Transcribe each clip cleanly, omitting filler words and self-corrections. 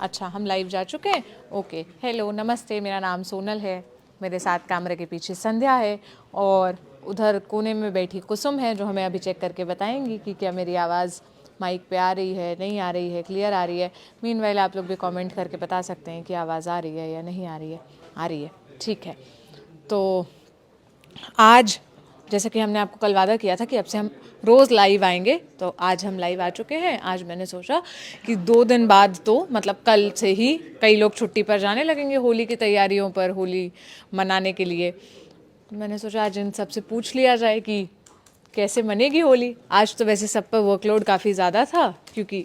अच्छा हम लाइव जा चुके हैं। ओके, हेलो नमस्ते, मेरा नाम सोनल है, मेरे साथ कैमरे के पीछे संध्या है और उधर कोने में बैठी कुसुम है, जो हमें अभी चेक करके बताएंगी कि क्या मेरी आवाज़ माइक पे आ रही है, नहीं आ रही है, क्लियर आ रही है। मीनवाइल आप लोग भी कमेंट करके बता सकते हैं कि आवाज़ आ रही है या नहीं आ रही है। आ रही है, ठीक है। तो आज जैसे कि हमने आपको कल वादा किया था कि अब से हम रोज़ लाइव आएंगे, तो आज हम लाइव आ चुके हैं। आज मैंने सोचा कि 2 दिन बाद, तो मतलब कल से ही कई लोग छुट्टी पर जाने लगेंगे होली की तैयारियों पर, होली मनाने के लिए। तो मैंने सोचा आज इन सबसे पूछ लिया जाए कि कैसे मनेगी होली। आज तो वैसे सब पर वर्कलोड काफ़ी ज़्यादा था, क्योंकि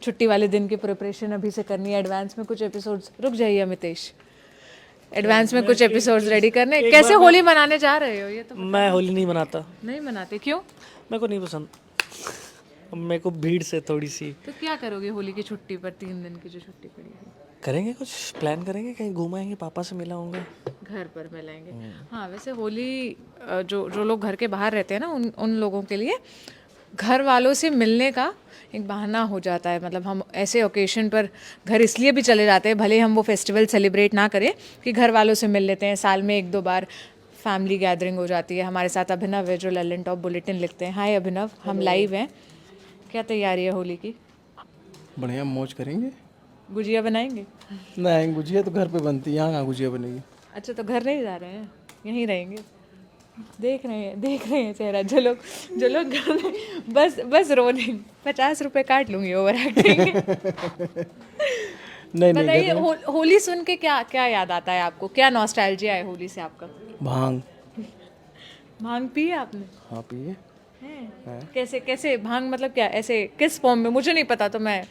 छुट्टी वाले दिन की प्रिपरेशन अभी से करनी है। एडवांस में कुछ एपिसोड्स, रुक जाइए अमितेश, एडवांस में कुछ एपिसोड्स रेडी करने। कैसे होली मनाने जा रहे हो ये तो मैं होली नहीं मनाता, नहीं मनाते? क्यों? मेरे को नहीं पसंद। मेरे को भीड़ से थोड़ी सी। तो क्या करोगे होली की छुट्टी पर, 3 दिन की जो छुट्टी पड़ी है? करेंगे कुछ प्लान करेंगे, कहीं घुमाएंगे, पापा से मिला होंगे, घर पर मिलेंगे। हाँ वैसे होली जो जो लोग घर के बाहर रहते हैं ना, उन लोगों के लिए घर वालों से मिलने का एक बहाना हो जाता है। मतलब हम ऐसे ओकेशन पर घर इसलिए भी चले जाते हैं, भले हम वो फेस्टिवल सेलिब्रेट ना करें, कि घर वालों से मिल लेते हैं। साल में 1-2 बार फैमिली गैदरिंग हो जाती है। हमारे साथ अभिनव है जो ललन टॉप बुलेटिन लिखते हैं। हाय अभिनव, हम लाइव हैं। क्या तैयारी है होली की? बढ़िया मौज करेंगे। गुजिया बनाएंगे? नहीं, गुजिया तो घर पे बनती है, यहाँ कहाँ गुजिया बनेगी। अच्छा, तो घर नहीं जा रहे हैं, यहीं रहेंगे? देख रहे हैं चेहरा जो लोग घर में बस रो रहे हैं। 50 रुपए काट लूंगी ओवर एक्टिंग। नहीं नहीं, बताइए, घर में होली सुन के क्या क्या याद आता है आपको? क्या नॉस्टैल्जिया है होली से आपका? भांग। भांग पी है आपने? हाँ पिए। है? कैसे कैसे भांग, मतलब क्या, ऐसे किस फॉर्म में? मुझे नहीं पता, तो मैं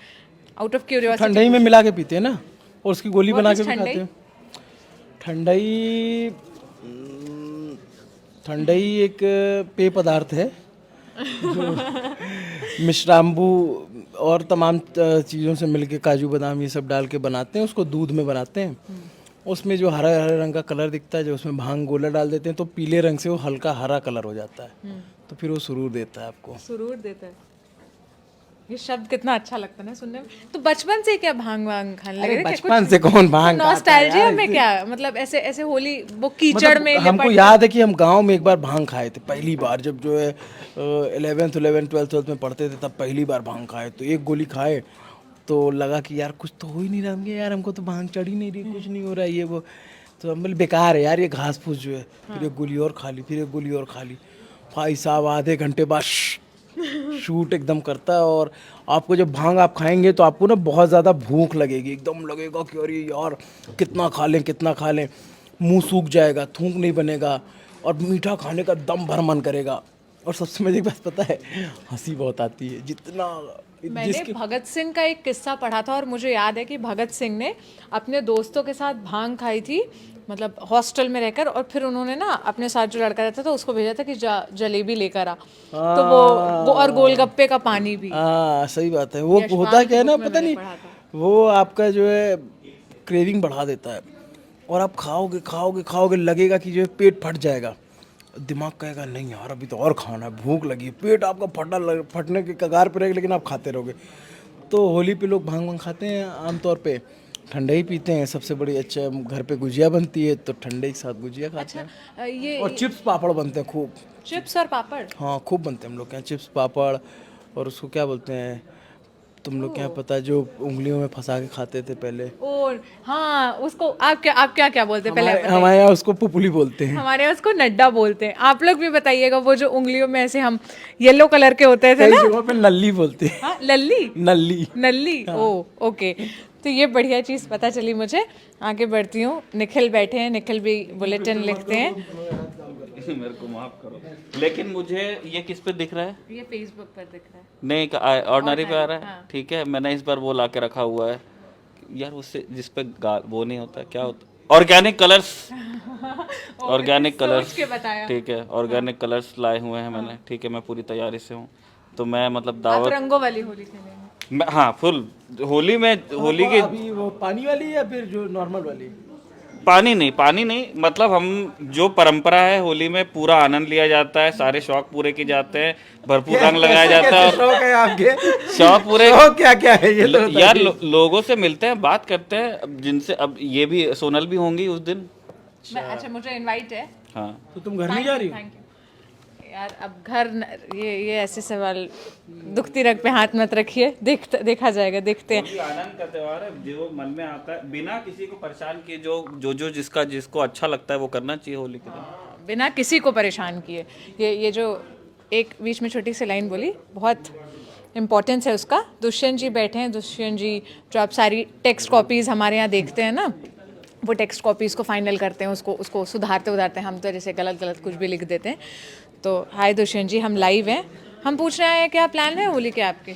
आउट ऑफ क्यूरियोसिटी। ठंडई में मिला के पीते हैं ना, और उसकी गोली बना के भी ठंडई? खाते हैं। ठंडई ठंडई एक पेय पदार्थ है जो मिश्राम्बू और तमाम चीज़ों से मिलके, काजू बादाम ये सब डाल के बनाते हैं। उसको दूध में बनाते हैं। उसमें जो हरा हरे रंग का कलर दिखता है, जो उसमें भांग गोला डाल देते हैं, तो पीले रंग से वो हल्का हरा कलर हो जाता है, तो फिर वो सुरूर देता है आपको। सुरूर देता है। ये शब्द कितना अच्छा लगता है ना सुनने में। तो बचपन से क्या भांग वांग खाने लगे थे? बचपन से कौन भांग खाता है नॉस्टैल्जिया यार? में क्या, मतलब ऐसे ऐसे होली वो कीचड़ मतलब में हमको याद है कि हम गांव में एक बार भांग खाए थे पहली बार, जब जो है 11th 12th में पढ़ते थे, तब पहली बार भांग खाए। तो एक गोली खाए तो लगा कि यार कुछ तो हो ही नहीं रहा, हमके यार हमको तो भांग चढ़ ही नहीं रही, कुछ नहीं हो रहा है ये वो। तो हम बोले बेकार है यार ये घास फूस जो है। फिर एक गोली और खा ली, फिर एक गोली और खा ली। भाई साहब आधे घंटे बाद शूट एकदम करता है। और आपको जब भांग आप खाएंगे तो आपको ना बहुत ज़्यादा भूख लगेगी, एकदम लगेगा कि अरे यार कितना खा लें कितना खा लें। मुंह सूख जाएगा, थूक नहीं बनेगा, और मीठा खाने का दम भर मन करेगा। और सबसे मजे की बात पता है, हंसी बहुत आती है जितना मैंने भगत सिंह का एक किस्सा पढ़ा था, और मुझे याद है कि भगत सिंह ने अपने दोस्तों के साथ भांग खाई थी, मतलब हॉस्टल में रहकर। और फिर उन्होंने ना अपने साथ जो लड़का रहता था उसको भेजा था कि जलेबी लेकर आ। तो वो और गोलगप्पे का पानी भी। हाँ सही बात है। वो होता क्या है ना, पता नहीं, वो आपका जो है क्रेविंग बढ़ा देता है, और आप खाओगे खाओगे खाओगे, लगेगा कि जो है पेट फट जाएगा। दिमाग कहेगा नहीं यार अभी तो और खाना है, भूख लगी है। पेट आपका फटने के कगार पर रहेगा, लेकिन आप खाते रहोगे। तो होली पे लोग भांग वांग खाते हैं आमतौर पे, ठंडाई पीते हैं सबसे बड़ी। अच्छा घर पे गुजिया बनती है तो ठंडे के साथ गुजिया खाते हैं। ये और चिप्स पापड़ बनते हैं खूब। चिप्स और पापड़? हाँ खूब बनते हैं हम लोग के यहाँ चिप्स पापड़। और उसको क्या बोलते हैं, तुम लोग क्या पता, जो उंगलियों में फंसा के खाते थे पहले। और हाँ, उसको आप क्या बोलते हैं? पहले हमारे यहाँ उसको पुपुली बोलते हैं। हमारे यहाँ उसको नड्डा बोलते हैं। आप लोग भी बताइएगा, वो जो उंगलियों में ऐसे हम येलो कलर के होते थे कई ना। जगहों पे नल्ली बोलते हैं। हाँ, लल्ली नल्ली नल्ली। ओ ओके, तो ये बढ़िया चीज़ पता चली मुझे। आगे बढ़ती हूँ। निखिल बैठे हैं, निखिल भी बुलेटिन लिखते हैं। मेरे को माफ करो, लेकिन मुझे ये किस पे दिख रहा है? ये फेसबुक पर दिख रहा है। नहीं, ऑर्डिनरी पे आ रहा है। हाँ। ठीक है, मैंने इस बार वो ला के रखा हुआ है यार, उससे जिस पे वो नहीं होता, क्या होता, ऑर्गेनिक कलर्स। ऑर्गेनिक कलर्स, सोच के बताया। ठीक है, ऑर्गेनिक कलर्स लाए हुए हैं मैंने। ठीक है, मैं पूरी तैयारी से हूँ। तो मैं मतलब आप दावत रंगों वाली होली खेलेंगे? हाँ फुल होली में, होली की अभी वो पानी वाली या फिर जो नॉर्मल वाली? पानी नहीं मतलब हम जो परंपरा है होली में पूरा आनंद लिया जाता है, सारे शौक पूरे किए जाते हैं, भरपूर रंग लगाया जाता है और शौक है आपके? शौक पूरे शौक क्या क्या है ये तो यार लोगों से मिलते हैं, बात करते हैं, अब जिनसे अब ये भी सोनल भी होंगी उस दिन। अच्छा मुझे इनवाइट है। हाँ तो तुम घर नहीं जा रही हो? थैंक यू यार। अब घर ये ऐसे सवाल दुखती रग पे हाथ मत रखिए, देखा जाएगा, देखते हैं। होली आनंद का त्योहार है, जो मन में आता है बिना किसी को परेशान किए, जो जिसको अच्छा लगता है वो करना चाहिए होली के दिन, बिना किसी को परेशान किए। ये जो एक बीच में छोटी सी लाइन बोली, बहुत इम्पोर्टेंस है उसका। दुष्यंत जी बैठे हैं, दुष्यंत जी जो आप सारी टेक्स्ट कॉपीज़ हमारे यहाँ देखते हैं ना, वो टेक्स्ट कॉपीज़ को फाइनल करते हैं, उसको सुधारते हैं। हम तो जैसे गलत कुछ भी लिख देते हैं। तो हाय दुष्यंत जी, हम लाइव हैं। हम पूछ रहे हैं क्या प्लान है होली के आपके?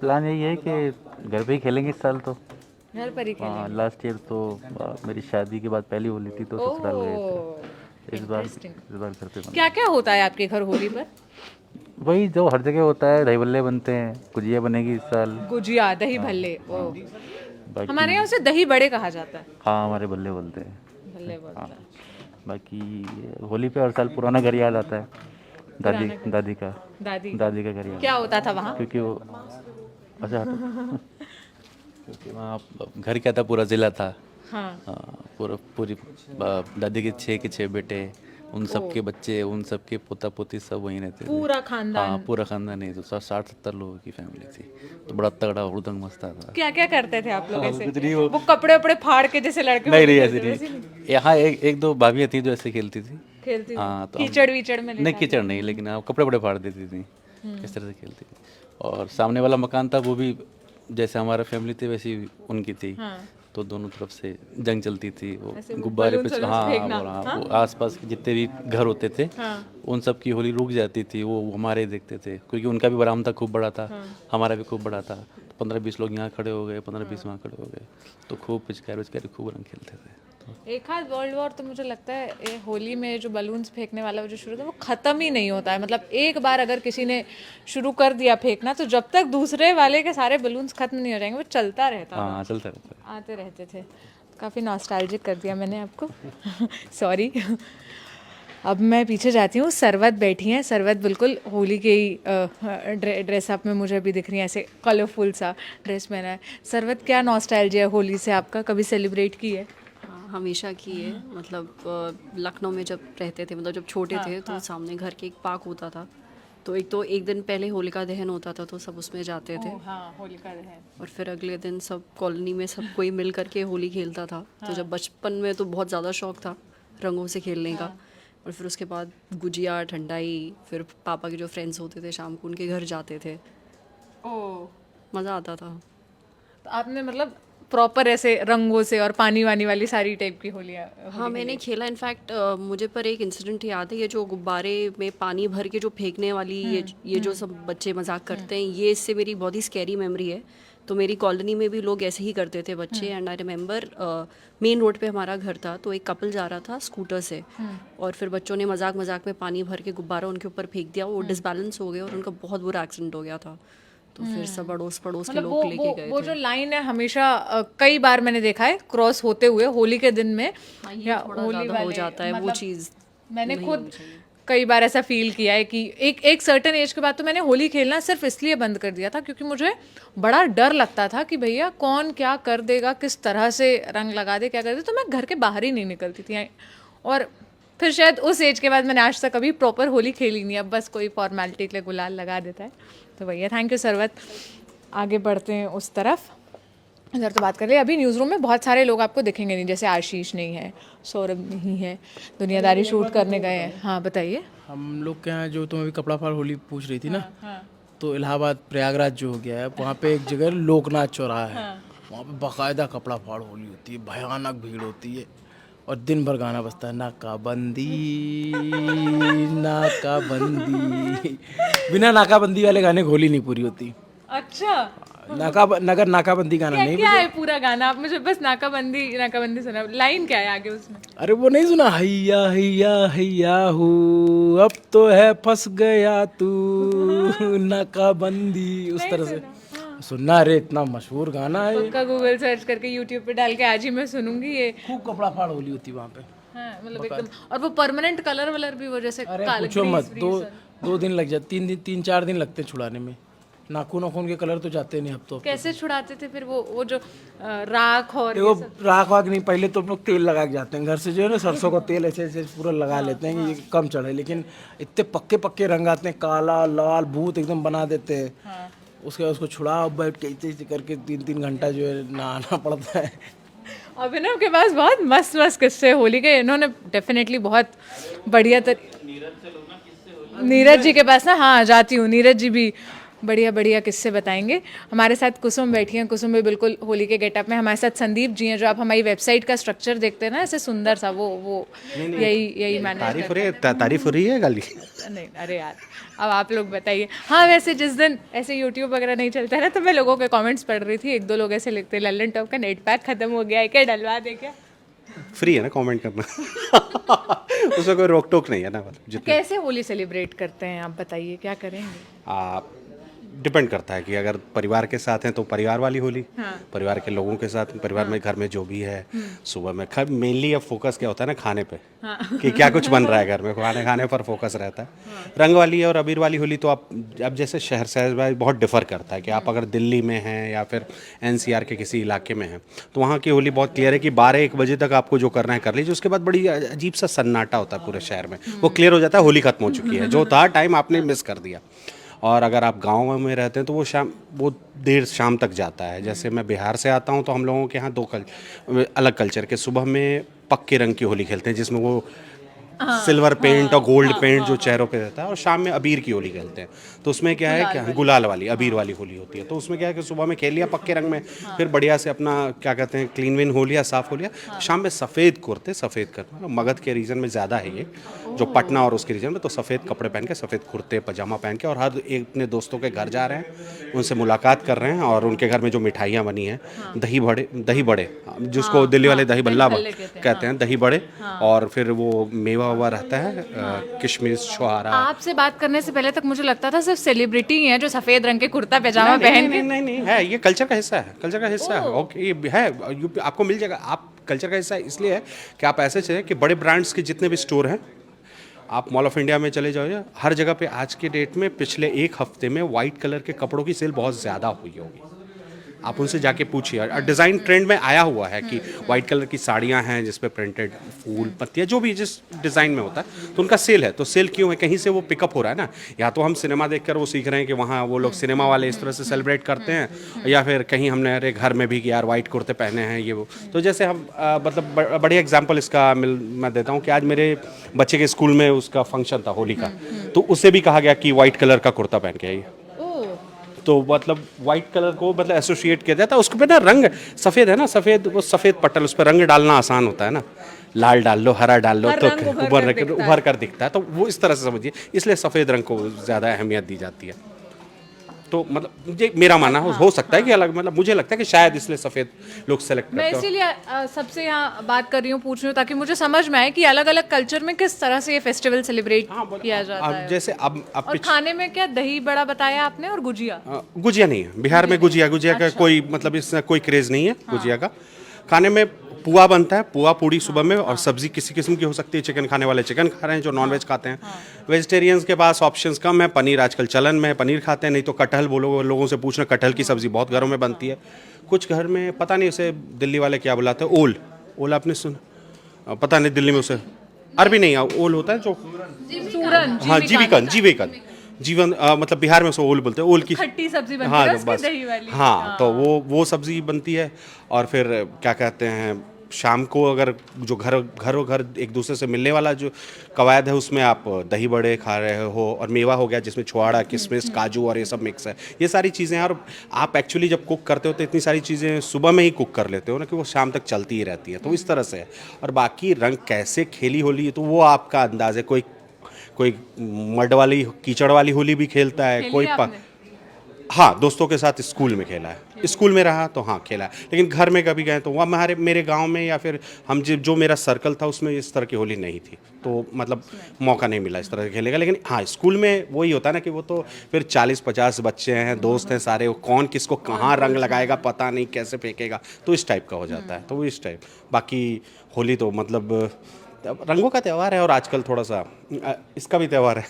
प्लान यही है कि घर पे ही खेलेंगे इस साल तो। घर पर ही हाँ, लास्ट ईयर तो मेरी शादी के बाद पहली होली थी तो ससुराल गए थे। इस बार घर पे क्या क्या होता है आपके घर होली पर? वही जो हर जगह होता है, दही बल्ले बनते हैं, गुजिया बनेगी इस साल। गुजिया, दही भल्ले। ओ, बाकी हमारे यहाँ उसे दही बड़े कहा जाता है। हाँ, हमारे बल्ले बोलते हैं। भल्ले बोलता है। बाकी होली पे हर साल पुराना घर याद आता है, दादी का दादी घर याद। क्या होता था वहाँ? क्योंकि वो अच्छा क्योंकि वहाँ घर क्या था, पूरा ज़िला था। हाँ। पूरी दादी के 6 बेटे, उन सब के बच्चे, उन सब के पोता पोती सब वहीं रहते थे। पूरा खानदान? हाँ, पूरा खानदान नहीं तो 60-70 लोगों की फैमिली थी, तो बड़ा तगड़ा हुड़दंग मचता था। क्या क्या करते थे आप लोग ऐसे? कुछ नहीं, वो कपड़े फाड़ के जैसे लड़के नहीं होते ऐसे थे, वैसे नहीं। यहाँ एक दो भाभियाँ थी जो ऐसे खेलती थी। खेलती थी? हाँ, तो कीचड़ वीचड़ में नहीं, कीचड़ नहीं, लेकिन हाँ कपड़े फाड़ देती थी, इस तरह से खेलती थी। और सामने वाला मकान था, वो भी जैसे हमारा फैमिली थी वैसी उनकी थी। हाँ। तो दोनों तरफ से जंग चलती थी, वो ऐसे वो गुब्बारे balloons पे। वलून्स हाँ, फेंकना, और हाँ, वो आसपास के जितने भी घर होते थे उन सब की होली रुक जाती थी, वो हमारे ही देखते थे, क्योंकि उनका भी बरामदा खूब बड़ा था, हमारा भी खूब बड़ा था। 15-20 लोग यहाँ खड़े हो गए, 15-20 वहाँ खड़े हो गए, तो खूब पिचकारी खूब रंग खेलते थे। एक आध वर्ल्ड वॉर तो मुझे लगता है ये होली में जो बलून्स फेंकने वाला जो शुरू था वो खत्म ही नहीं होता है। मतलब एक बार अगर किसी ने शुरू कर दिया फेंकना, तो जब तक दूसरे वाले के सारे बलून्स खत्म नहीं हो जाएंगे वो चलता रहता हाँ, चलता रहता है। आते रहते थे। काफ़ी नॉस्टैल्जिक कर दिया मैंने आपको, सॉरी। अब मैं पीछे जाती हूँ। सरवत बैठी हैं, सरवत बिल्कुल होली के ही ड्रेसअप में मुझे भी दिख रही है, ऐसे कलरफुल सा ड्रेस पहना है। सरवत, क्या नॉस्टैल्जिया है होली से आपका? कभी सेलिब्रेट की है? हाँ, हमेशा की है। मतलब लखनऊ में जब रहते थे, मतलब जब छोटे थे, तो सामने घर के एक पार्क होता था, तो एक दिन पहले होलिका दहन होता था, तो सब उसमें जाते थे। हाँ, होलिका दहन। और फिर अगले दिन सब कॉलोनी में सब कोई मिल करके होली खेलता था। तो जब बचपन में तो बहुत ज़्यादा शौक था रंगों से खेलने का। और फिर उसके बाद गुजिया, ठंडाई, फिर पापा के जो फ्रेंड्स होते थे शाम को उनके घर जाते थे, ओह, मज़ा आता था। तो आपने मतलब प्रॉपर ऐसे रंगों से और पानी वानी वाली सारी टाइप की होलियाँ? हाँ, मैंने खेला। इनफैक्ट मुझे पर एक इंसिडेंट याद है, ये जो गुब्बारे में पानी भर के जो फेंकने वाली ये जो सब बच्चे मजाक करते हैं, ये इससे मेरी बहुत ही स्कैरी मेमोरी है। तो मेरी कॉलोनी में भी लोग ऐसे ही करते थे बच्चे। And I remember main road पे हमारा घर था, तो एक कपल जा रहा था स्कूटर से, और फिर बच्चों ने मजाक में पानी भर के गुब्बारा उनके ऊपर फेंक दिया। वो डिसबैलेंस हो गए और उनका बहुत बुरा एक्सीडेंट हो गया था। तो फिर सब अड़ोस पड़ोस के लोग लेके गए वो थे। जो लाइन है हमेशा कई बार मैंने देखा है क्रॉस होते हुए होली के दिन में, या थोड़ा होली ज़्यादा हो वाले, जाता है वो मतलब चीज़। मैंने खुद कई बार ऐसा फील किया है कि एक सर्टेन एज के बाद तो मैंने होली खेलना सिर्फ इसलिए बंद कर दिया था क्योंकि मुझे बड़ा डर लगता था कि भैया कौन क्या कर देगा, किस तरह से रंग लगा दे, क्या कर दे। तो मैं घर के बाहर ही नहीं निकलती थी। और फिर शायद उस एज के बाद मैंने आज तक कभी प्रॉपर होली खेली नहीं। अब बस कोई फॉर्मेलिटी के लिए गुलाल लगा देता है। तो भैया थैंक यू सरवत। आगे बढ़ते हैं उस तरफ। इधर तो बात कर ले। अभी न्यूज़ रूम में बहुत सारे लोग आपको दिखेंगे नहीं, जैसे आशीष नहीं है, सौरभ नहीं है, दुनियादारी शूट करने गए हैं। हाँ बताइए। हम लोग के यहाँ जो तुम अभी कपड़ा फाड़ होली पूछ रही थी ना, तो इलाहाबाद प्रयागराज जो हो गया है, वहाँ पे एक जगह लोकनाथ चौराहा है, वहाँ पे बाकायदा कपड़ा फाड़ होली होती है, भयानक भीड़ होती है और दिन भर गाना बजता है, नाकाबंदी नाकाबंदी। बिना नाकाबंदी वाले गाने की होली नहीं पूरी होती। अच्छा, नगर नाकाबंदी गाना नहीं। क्या है पूरा गाना? आप मुझे बस नाकाबंदी सुना। लाइन क्या है आगे उसमें? अरे वो नहीं सुना, हैया हैया हैया हू, अब तो है फंस गया तू नाकाबंदी, उस तरह से। सुनना, अरे इतना मशहूर गाना है। पक्का गूगल सर्च करके यूट्यूब पे डाल के आज ही मैं सुनूंगी ये। खूब कपड़ा फाड़ होली होती वहाँ पे। हाँ मतलब एकदम, और वो परमानेंट कलर वलर भी वो जैसे अरे काले पूछो मत, grease- 2 दिन लग जाते, 3-4 दिन लगते हैं छुड़ाने में। नाखून नाखून के कलर तो जाते नहीं अब तो। कैसे छुड़ाते थे फिर वो जो राख और देखो राख वाख नहीं, पहले तो हम लोग तेल लगा के जाते हैं घर से, जो है ना सरसों का तेल ऐसे ऐसे पूरा लगा लेते हैं कि ये कम चढ़े, लेकिन इतने पक्के पक्के रंग आते हैं, काला लाल भूत एकदम बना देते हैं। उसके बाद उसको छुड़ाओ, बैठ के ऐसे करके 3-3 घंटा जो है नहाना पड़ता है। अभिनव के पास बहुत मस्त मस्त किस्से होली के, इन्होंने डेफिनेटली बहुत बढ़िया नीरज जी के पास ना, हाँ जाती हूँ, नीरज जी भी बढ़िया बढ़िया किस्से बताएंगे। हमारे साथ कुसुम बैठी हैं, कुसुम भी बिल्कुल होली के गेटअप में। हमारे साथ संदीप जी हैं, जो आप हमारी वेबसाइट का स्ट्रक्चर देखते हैं ना ऐसे सुंदर सा, वो यही मैनेज तारीफ हो रही है गाली। नहीं अरे यार अब आप लोग बताइए। हाँ वैसे जिस दिन ऐसे यूट्यूब वगैरह नहीं चलता है ना, तो मैं लोगों के कमेंट्स पढ़ रही थी, 1-2 लोग ऐसे लिखते, लल्लन टॉप का नेट पैक खत्म हो गया है क्या, डलवा दे क्या। फ्री है ना कमेंट करना। उसमें कोई रोक टोक नहीं है ना, जितने कैसे होली सेलिब्रेट करते हैं आप बताइए, क्या करेंगे। डिपेंड करता है कि अगर परिवार के साथ हैं तो परिवार वाली होली, परिवार के लोगों के साथ, परिवार में घर में जो भी है, सुबह में मेनली अब फोकस क्या होता है ना, खाने पे, कि क्या कुछ बन रहा है घर में, खाने पर फोकस रहता है। रंग वाली और अबीर वाली होली तो आप अब जैसे शहर से बहुत डिफर करता है कि आप अगर दिल्ली में हैं या फिर NCR के किसी इलाके में हैं तो वहाँ की होली बहुत क्लियर है कि 12-1 बजे तक आपको जो करना है कर लीजिए। उसके बाद बड़ी अजीब सा सन्नाटा होता है पूरे शहर में, वो क्लियर हो जाता है, होली खत्म हो चुकी है, जो था टाइम आपने मिस कर दिया। और अगर आप गांव में रहते हैं तो वो देर शाम तक जाता है। जैसे मैं बिहार से आता हूं तो हम लोगों के यहाँ 2 अलग कल्चर के, सुबह में पक्के रंग की होली खेलते हैं जिसमें वो सिल्वर पेंट और गोल्ड पेंट जो चेहरों पे रहता है, और शाम में अबीर की होली खेलते हैं। तो उसमें क्या है कि गुलाल वाली अबीर वाली होली होती है। तो उसमें क्या है कि सुबह में खेल लिया पक्के रंग में, फिर बढ़िया से अपना क्या कहते हैं क्लीन विन हो लिया, साफ हो लिया। शाम में सफ़ेद कुर्ते, सफ़ेद करना, मगध के रीजन में ज़्यादा है ये, जो पटना और उसके रीजन में, तो सफ़ेद कपड़े पहन के, सफ़ेद कुर्ते पजामा पहन के, और हर एक अपने दोस्तों के घर जा रहे हैं, उनसे मुलाकात कर रहे हैं, और उनके घर में जो मिठाइयाँ बनी हैं, दही बड़े जिसको दिल्ली वाले दही बल्ला कहते हैं, दही बड़े, और फिर वो मेवा हुआ रहता है, किशमिश, छुहारा। आपसे बात करने से पहले तक मुझे लगता था सिर्फ सेलिब्रिटी हैं जो सफेद रंग के कुर्ता पैजामा पहन के। नहीं है, ये कल्चर का हिस्सा है, कल्चर का हिस्सा है। ओके, ये है, आपको मिल जाएगा। आप कल्चर का हिस्सा इसलिए है कि आप ऐसे चले कि बड़े ब्रांड्स के जितने भी स्टोर हैं, आप मॉल ऑफ इंडिया में चले जाओ, हर जगह पे आज के डेट में पिछले 1 हफ्ते में वाइट कलर के कपड़ों की सेल बहुत ज़्यादा हुई होगी। आप उनसे जाके पूछिए। और डिज़ाइन ट्रेंड में आया हुआ है कि वाइट कलर की साड़ियाँ हैं जिस पे प्रिंटेड फूल पत्तियाँ जो भी जिस डिज़ाइन में होता है, तो उनका सेल है। तो सेल क्यों है? कहीं से वो पिकअप हो रहा है ना। या तो हम सिनेमा देखकर वो सीख रहे हैं कि वहाँ वो लोग सिनेमा वाले इस तरह से सेलिब्रेट करते हैं, या फिर कहीं हमने अरे घर में भी कि यार वाइट कुर्ते पहने हैं ये वो। तो जैसे हम मतलब बढ़िया एग्जाम्पल इसका मैं देता हूँ कि आज मेरे बच्चे के स्कूल में उसका फंक्शन था होली का, तो उससे भी कहा गया कि वाइट कलर का कुर्ता पहन के आइए। तो मतलब वाइट कलर को मतलब एसोसिएट किया जाता है। उसके पे ना रंग सफ़ेद है ना, सफ़ेद वो सफ़ेद पटल, उस पर रंग डालना आसान होता है ना, लाल डाल लो, हरा डाल लो तो उभर कर दिखता है। तो वो इस तरह से समझिए, इसलिए सफ़ेद रंग को ज़्यादा अहमियत दी जाती है। तो मतलब ये मेरा मानना हो सकता है कि अलग, मतलब मुझे लगता है कि शायद इसलिए सफ़ेद लोग सेलेक्ट करते मैं हैं। इसीलिए सबसे यहाँ बात कर रही हूँ, पूछ रही हूँ, ताकि मुझे समझ में आए कि अलग अलग कल्चर में किस तरह से ये फेस्टिवल सेलिब्रेट किया जाता है। जैसे अब और खाने में क्या दही बड़ा बताया आपने, और गुजिया? गुजिया नहीं है बिहार में, गुजिया का कोई मतलब इससे कोई क्रेज़ नहीं है गुजिया का। खाने में पुआ बनता है, पुआ पूड़ी सुबह में, और सब्जी किसी किस्म की हो सकती है। चिकन खाने वाले चिकन खा रहे हैं, जो नॉनवेज खाते हैं। वेजिटेरियंस के पास ऑप्शंस कम है, पनीर आजकल चलन में है, पनीर खाते हैं, नहीं तो कटहल, बोलो लोगों से पूछना, कटहल की सब्जी बहुत घरों में बनती है। कुछ घर में पता नहीं उसे दिल्ली वाले क्या बुलाते हैं, ओल आपने सुना? पता नहीं दिल्ली में उसे अरबी नहीं है, ओल होता है जो हाँ जीविकन जीवन मतलब बिहार में उसे ओल बोलते हैं। ओल की खट्टी सब्जी बनती हाँ है उसकी, बस दही वाली। हाँ, तो वो सब्जी बनती है। और फिर क्या कहते हैं, शाम को अगर जो घर एक दूसरे से मिलने वाला जो कवायद है, उसमें आप दही बड़े खा रहे हो, और मेवा हो गया जिसमें छुआड़ा, किशमिश, काजू और ये सब मिक्स है। ये सारी चीज़ें हैं। और आप एक्चुअली जब कुक करते हो तो इतनी सारी चीज़ें सुबह में ही कुक कर लेते हो ना, कि वो शाम तक चलती ही रहती है। तो इस तरह से है। और बाकी रंग कैसे खेली होली, तो वो आपका अंदाज़ है। कोई मड वाली कीचड़ वाली होली भी खेलता है, कोई हाँ, दोस्तों के साथ स्कूल में खेला है, स्कूल में रहा तो हाँ खेला है, लेकिन घर में कभी गए तो वहाँ मेरे गांव में या फिर हम जो मेरा सर्कल था उसमें इस तरह की होली नहीं थी, तो मतलब मौका नहीं मिला इस तरह खेलने का। लेकिन हाँ, स्कूल में वही होता है ना कि वो तो फिर 40-50 बच्चे हैं, दोस्त हैं सारे, कौन किसको कहाँ रंग लगाएगा पता नहीं, कैसे फेंकेगा, तो इस टाइप का हो जाता है। तो वो इस टाइप, बाकी होली तो मतलब रंगों का त्यौहार है, और आजकल थोड़ा सा इसका भी त्यौहार है।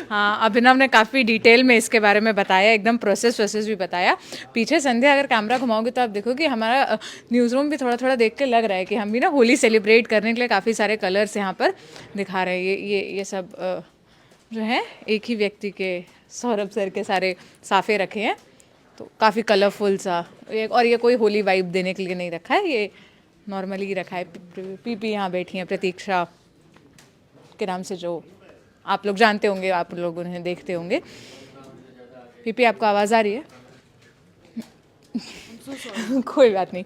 हाँ, अभिनव ने काफ़ी डिटेल में इसके बारे में बताया, एकदम प्रोसेस भी बताया। पीछे संध्या अगर कैमरा घुमाओगे तो आप देखोगे हमारा न्यूज़ रूम भी थोड़ा थोड़ा देख के लग रहा है कि हम भी ना होली सेलिब्रेट करने के लिए काफ़ी सारे कलर्स यहाँ पर दिखा रहे हैं। ये सब जो है एक ही व्यक्ति के, सौरभ सर के सारे साफे रखे हैं, तो काफ़ी कलरफुल सा। और ये कोई होली वाइब देने के लिए नहीं रखा है, ये नॉर्मली रखा है। पीपी यहाँ बैठी हैं, प्रतीक्षा के नाम से, जो आप लोग जानते होंगे, आप लोग उन्हें देखते होंगे। पीपी, आपको आवाज़ आ रही है? कोई बात नहीं।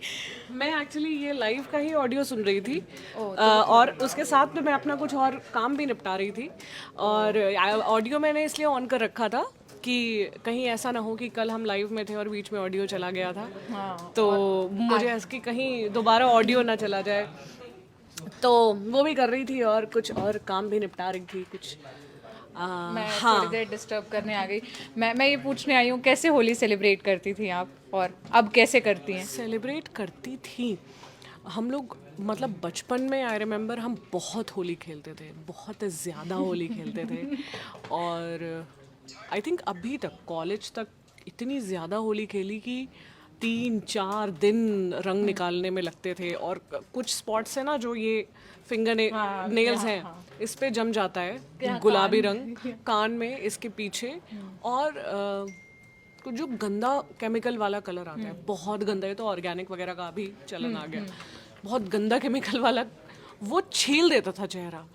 मैं एक्चुअली ये लाइव का ही ऑडियो सुन रही थी, और उसके साथ में मैं अपना कुछ और काम भी निपटा रही थी, और ऑडियो मैंने इसलिए ऑन कर रखा था कि कहीं ऐसा ना हो कि कल हम लाइव में थे और बीच में ऑडियो चला गया था। तो मुझे इसकी कहीं दोबारा ऑडियो ना चला जाए, तो वो भी कर रही थी और कुछ और काम भी निपटा रही थी कुछ। मैं थोड़ी देर डिस्टर्ब करने आ गई। मैं ये पूछने आई हूँ, कैसे होली सेलिब्रेट करती थी आप, और अब कैसे करती हैं? सेलिब्रेट करती थी हम लोग, मतलब बचपन में आई रिमेम्बर हम बहुत होली खेलते थे, बहुत ज़्यादा होली खेलते थे। और आई थिंक अभी तक कॉलेज तक इतनी ज़्यादा होली खेली कि 3-4 दिन रंग निकालने में लगते थे। और कुछ स्पॉट्स है ना, जो ये फिंगर नेल्स हैं, इस पे जम जाता है गुलाबी रंग, कान में, इसके पीछे। और कुछ जो गंदा केमिकल वाला कलर आता है, बहुत गंदा है, तो ऑर्गेनिक वगैरह का भी चलन आ गया, बहुत गंदा केमिकल वाला, वो छील देता था चेहरा।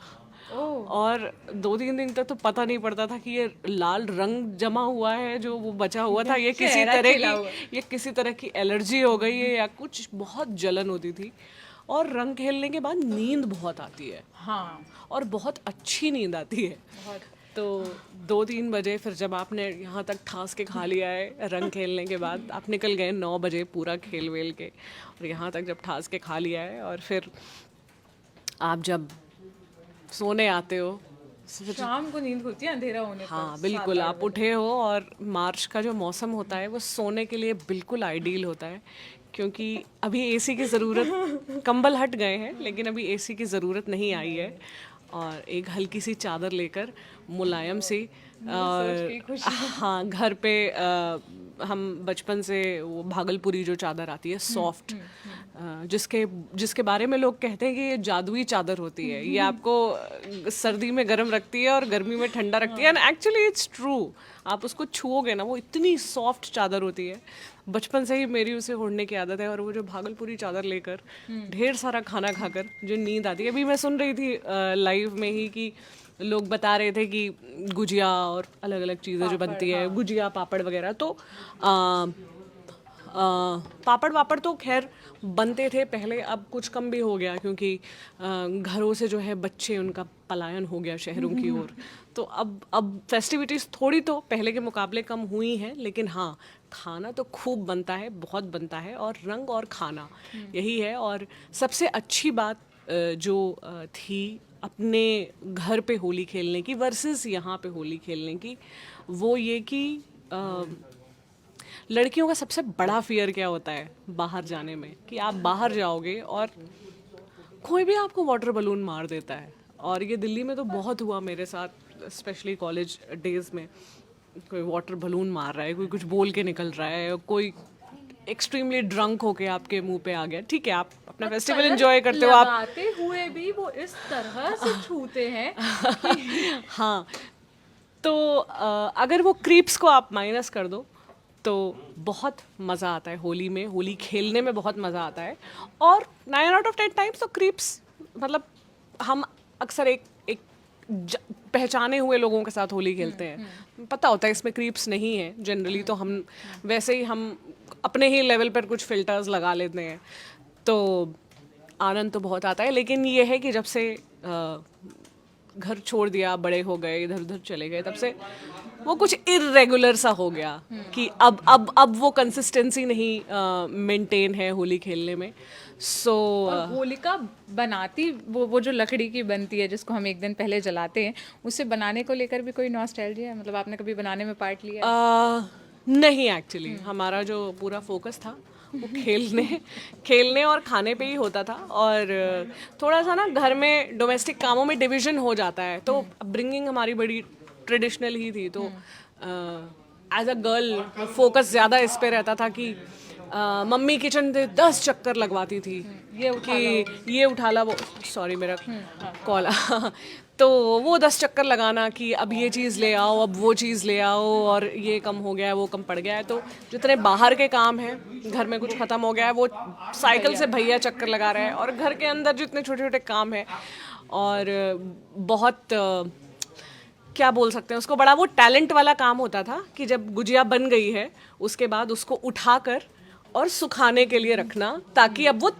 और 2-3 दिन तक तो पता नहीं पड़ता था कि ये लाल रंग जमा हुआ है जो वो बचा हुआ था, ये किसी तरह की एलर्जी हो गई है या कुछ, बहुत जलन होती थी। और रंग खेलने के बाद नींद बहुत आती है, हाँ, और बहुत अच्छी नींद आती है। तो 2-3 बजे फिर जब आपने यहाँ तक ठास के खा लिया है रंग खेलने के बाद, आप निकल गए 9 बजे पूरा खेल वेल के, और यहाँ तक जब ठास के खा लिया है, और फिर आप जब सोने आते हो, शाम को नींद खुलती है अंधेरा होने पर। हाँ बिल्कुल, आप उठे हो, और मार्च का जो मौसम होता है वो सोने के लिए बिल्कुल आइडियल होता है, क्योंकि अभी एसी की ज़रूरत, कंबल हट गए हैं लेकिन अभी एसी की ज़रूरत नहीं आई है। और एक हल्की सी चादर लेकर मुलायम सी, और हाँ, घर पे हम बचपन से वो भागलपुरी जो चादर आती है सॉफ्ट, जिसके बारे में लोग कहते हैं कि ये जादुई चादर होती है, ये आपको सर्दी में गर्म रखती है और गर्मी में ठंडा रखती है। एंड एक्चुअली इट्स ट्रू, आप उसको छुओगे ना, वो इतनी सॉफ्ट चादर होती है। बचपन से ही मेरी उसे ओढ़ने की आदत है, और वो जो भागलपुरी चादर लेकर ढेर सारा खाना खाकर जो नींद आती है। अभी मैं सुन रही थी लाइव में ही कि लोग बता रहे थे कि गुजिया और अलग अलग चीज़ें जो बनती है, गुजिया पापड़ वगैरह, तो पापड़ वापड़ तो खैर बनते थे पहले, अब कुछ कम भी हो गया, क्योंकि घरों से जो है बच्चे, उनका पलायन हो गया शहरों की ओर। तो अब फेस्टिविटीज़ थोड़ी तो पहले के मुकाबले कम हुई हैं, लेकिन हाँ, खाना तो खूब बनता है, बहुत बनता है, और रंग और खाना यही है। और सबसे अच्छी बात जो थी अपने घर पे होली खेलने की वर्सेस यहाँ पे होली खेलने की, वो ये कि लड़कियों का सबसे बड़ा फियर क्या होता है बाहर जाने में, कि आप बाहर जाओगे और कोई भी आपको वाटर बलून मार देता है। और ये दिल्ली में तो बहुत हुआ मेरे साथ, स्पेशली कॉलेज डेज में, कोई वाटर बलून मार रहा है, कोई कुछ बोल के निकल रहा है, कोई एक्सट्रीमली ड्रंक होके आपके मुंह पे आ गया। ठीक है, आप अपना फेस्टिवल एंजॉय करते हो, आप लगाते हुए भी वो इस तरह से छूते हैं। हाँ, तो अगर वो क्रीप्स को आप माइनस कर दो तो बहुत मज़ा आता है होली में, होली खेलने में बहुत मज़ा आता है। और 9 out of 10 टाइम्स तो क्रीप्स, मतलब हम अक्सर एक पहचाने हुए लोगों के साथ होली खेलते हैं, पता होता है इसमें क्रीप्स नहीं है जनरली, तो हम वैसे ही हम अपने ही लेवल पर कुछ फिल्टर्स लगा लेते हैं, तो आनंद तो बहुत आता है। लेकिन ये है कि जब से घर छोड़ दिया, बड़े हो गए, इधर उधर चले गए, तब से वो कुछ इर्रेगुलर सा हो गया कि अब वो कंसिस्टेंसी नहीं मेंटेन है होली खेलने में। सो और होलिका बनाती वो जो लकड़ी की बनती है जिसको हम एक दिन पहले जलाते हैं, उसे बनाने को लेकर भी कोई नॉस्टैल्जिया है? मतलब आपने कभी बनाने में पार्ट लिया है? नहीं, एक्चुअली हमारा जो पूरा फोकस था वो खेलने और खाने पे ही होता था। और थोड़ा सा ना घर में डोमेस्टिक कामों में डिवीजन हो जाता है, तो अपब्रिंगिंग हमारी बड़ी ट्रेडिशनल ही थी। तो एज अ गर्ल फोकस ज़्यादा इस पे रहता था कि मम्मी किचन में 10 चक्कर लगवाती थी ये उठा ला, वो सॉरी मेरा कॉल तो वो 10 चक्कर लगाना कि अब ये चीज़ ले आओ, अब वो चीज़ ले आओ, और ये कम हो गया है, वो कम पड़ गया है। तो जितने बाहर के काम हैं, घर में कुछ ख़त्म हो गया है, वो साइकिल से भैया चक्कर लगा रहे हैं, और घर के अंदर जितने छोटे छोटे काम हैं, और बहुत क्या बोल सकते हैं उसको, बड़ा वो टैलेंट वाला काम होता था कि जब गुजिया बन गई है उसके बाद उसको उठाकर और सुखाने के लिए रखना, ताकि अब वो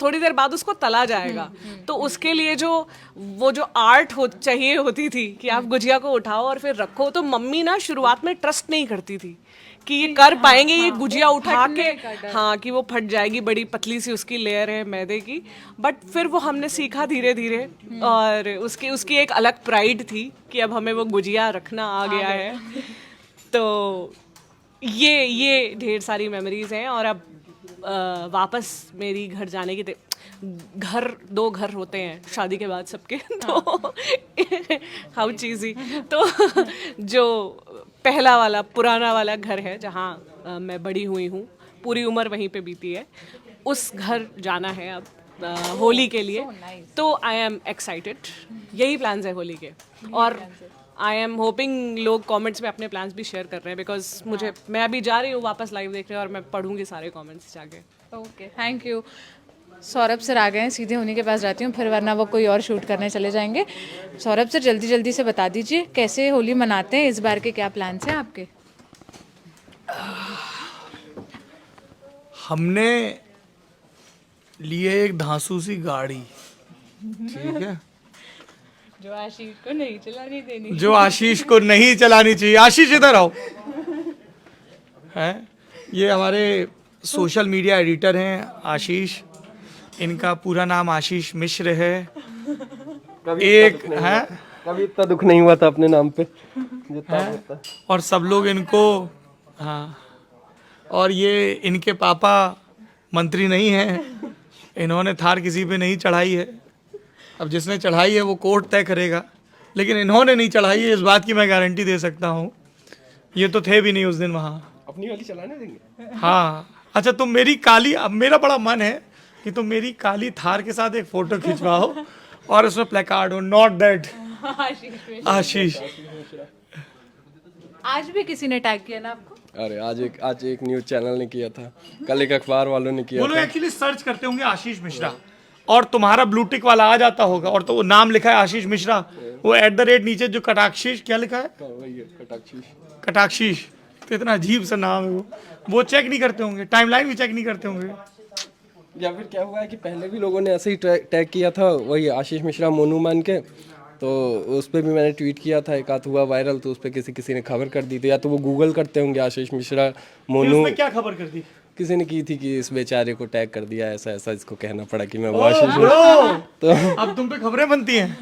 थोड़ी देर बाद उसको तला जाएगा। तो उसके लिए वो जो आर्ट चाहिए होती थी कि आप गुजिया को उठाओ और फिर रखो। तो मम्मी ना शुरुआत में ट्रस्ट नहीं करती थी कि ये कर पाएंगे, ये गुजिया उठा के, हाँ, कि वो फट जाएगी, बड़ी पतली सी उसकी लेयर है मैदे की। बट फिर वो हमने सीखा धीरे धीरे, और उसकी एक अलग प्राइड थी कि अब हमें वो गुजिया रखना आ गया है। तो ये ढेर सारी मेमोरीज हैं। और अब वापस मेरी घर जाने की 2 घर होते हैं शादी के बाद सबके, तो हाउ चीज़ी, तो जो पहला वाला पुराना वाला घर है जहाँ मैं बड़ी हुई हूँ, पूरी उम्र वहीं पे बीती है, उस घर जाना है अब होली के लिए। तो आई एम एक्साइटेड, यही प्लान्स है होली के। और आई एम होपिंग लोग कमेंट्स में अपने प्लान्स भी शेयर कर रहे हैं, बिकॉज मैं अभी जा रही हूँ वापस लाइव देखने, और मैं पढ़ूंगी सारे कमेंट्स जाके। Okay, thank you. Saurabh sir आ गए हैं, सीधे उन्हीं के पास जाती हूँ, फिर वरना वो कोई और शूट करने चले जाएंगे। सौरभ सर जल्दी से बता दीजिए कैसे होली मनाते हैं, इस बार के क्या प्लान्स हैं आपके? हमने लिए एक धांसू सी गाड़ी, ठीक है, जो आशीष को नहीं चलानी देनी, जो आशीष को नहीं चलानी चाहिए। आशीष इधर आओ। हैं, ये हमारे सोशल मीडिया एडिटर हैं आशीष, इनका पूरा नाम आशीष मिश्र है। एक है, कभी इतना दुख नहीं हुआ था अपने नाम पे जितना होता है। और सब लोग इनको, हाँ, और ये इनके पापा मंत्री नहीं हैं, इन्होंने थार किसी पे नहीं चढ़ाई है। अब जिसने चढ़ाई है वो कोर्ट तय करेगा, लेकिन इन्होंने नहीं चढ़ाई है, इस बात की मैं गारंटी दे सकता हूँ। ये तो थे भी नहीं उस दिन वहाँ। अपनी वाली चलाने देंगे? हाँ, अच्छा, तुम मेरी काली, अब मेरा बड़ा मन है कि तुम मेरी काली थार के साथ एक फोटो खिंचवाओ और उसमें प्लेकार्ड हो, नॉट दैट आशीष। आज भी किसी ने टैग किया ना आपको? अरे आज एक न्यूज चैनल ने किया था, कल एक अखबार वालों ने किया वो लोग था। एक्चुअली सर्च करते होंगे आशीष मिश्रा, और तुम्हारा ब्लू टिक वाला आ जाता होगा, और तो वो नाम लिखा है आशीष मिश्रा, वो @ नीचे जो कटाक्षीष क्या लिखा है, कटाक्षीष, तो इतना अजीब सा नाम है वो चेक नहीं करते होंगे, टाइमलाइन भी चेक नहीं करते होंगे। या फिर क्या हुआ है कि पहले भी लोगों ने ऐसे ही टैग किया था, वही आशीष मिश्रा मोनू मान के, तो उस पर भी मैंने ट्वीट किया था, एक आध हुआ वायरल, तो उस पर किसी ने खबर कर दी थी, या तो वो गूगल करते होंगे आशीष मिश्रा मोनू, क्या खबर कर दी किसी ने की थी कि इस बेचारे को टैग कर दिया, ऐसा ऐसा, इसको कहना पड़ा कि मैं वो आशीष। तो अब तुम पे खबरें बनती हैं,